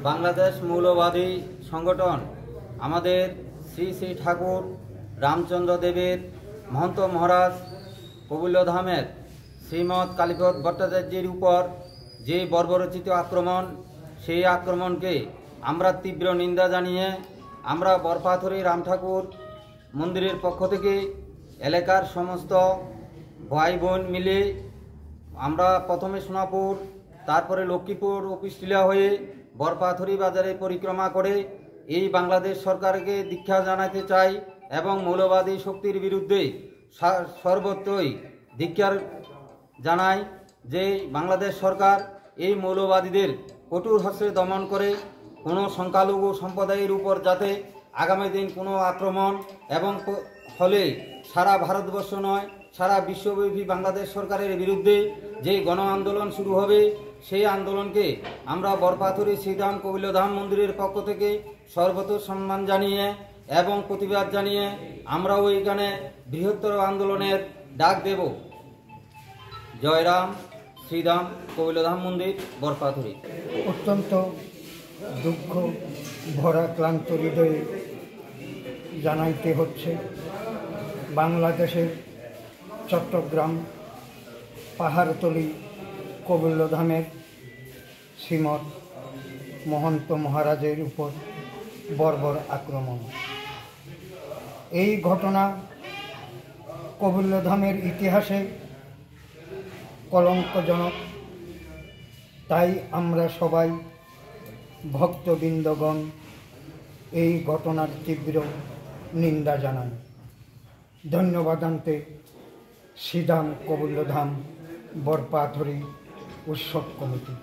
বাংলাদেশ মৌলবাদী সংগঠন আমাদের শ্রী শ্রী ঠাকুর রামচন্দ্র দেবের মহন্ত মহারাজ কবুল্যধামের শ্রীমৎ কালীপদ ভট্টাচার্যের উপর যে বর্বরচিত আক্রমণ, সেই আক্রমণকে আমরা তীব্র নিন্দা জানিয়ে আমরা বরপাথরি রাম ঠাকুর মন্দিরের পক্ষ থেকে এলাকার সমস্ত ভাই বোন মিলে আমরা প্রথমে সোনাপুর, তারপরে লক্ষ্মীপুর অফিসটিলা হয়ে বরপাথরি বাজারে পরিক্রমা করে এই বাংলাদেশ সরকারকে দীক্ষা জানাতে চাই এবং মৌলবাদী শক্তির বিরুদ্ধে সর্বত্রই ধিক্কার জানাই যে বাংলাদেশ সরকার এই মৌলবাদীদের কঠোর হস্তে দমন করে কোনো সংখ্যালঘু সম্প্রদায়ের উপর যাতে আগামী দিন কোনো আক্রমণ এবং ফলে সারা ভারতবর্ষ নয় সারা বিশ্বব্যাপী বাংলাদেশ সরকারের বিরুদ্ধে যে গণ আন্দোলন শুরু হবে, সেই আন্দোলনকে আমরা বরপাথরি শ্রীধাম কবিল্যধাম মন্দিরের পক্ষ থেকে সর্বত সম্মান জানিয়ে এবং প্রতিবাদ জানিয়ে আমরাও এখানে বৃহত্তর আন্দোলনের ডাক দেব। জয়রাম শ্রীধাম কবিল্যধাম মন্দির বরপাথরি। অত্যন্ত দুঃখ ভরা ক্লান্ত হৃদয়ে জানাইতে হচ্ছে বাংলাদেশের চট্টগ্রাম পাহাড়তলি কবিল্যধামের শ্রীমৎ মহন্ত মহারাজের উপর বর্বর আক্রমণ। এই ঘটনা কবিল্যধামের ইতিহাসে কলঙ্কজনক। তাই আমরা সবাই ভক্তবৃন্দগণ এই ঘটনার তীব্র নিন্দা জানাই। ধন্যবাদান্তে শ্রীধাম কবিল্যধাম বরপাথরি উৎসব কমিটি।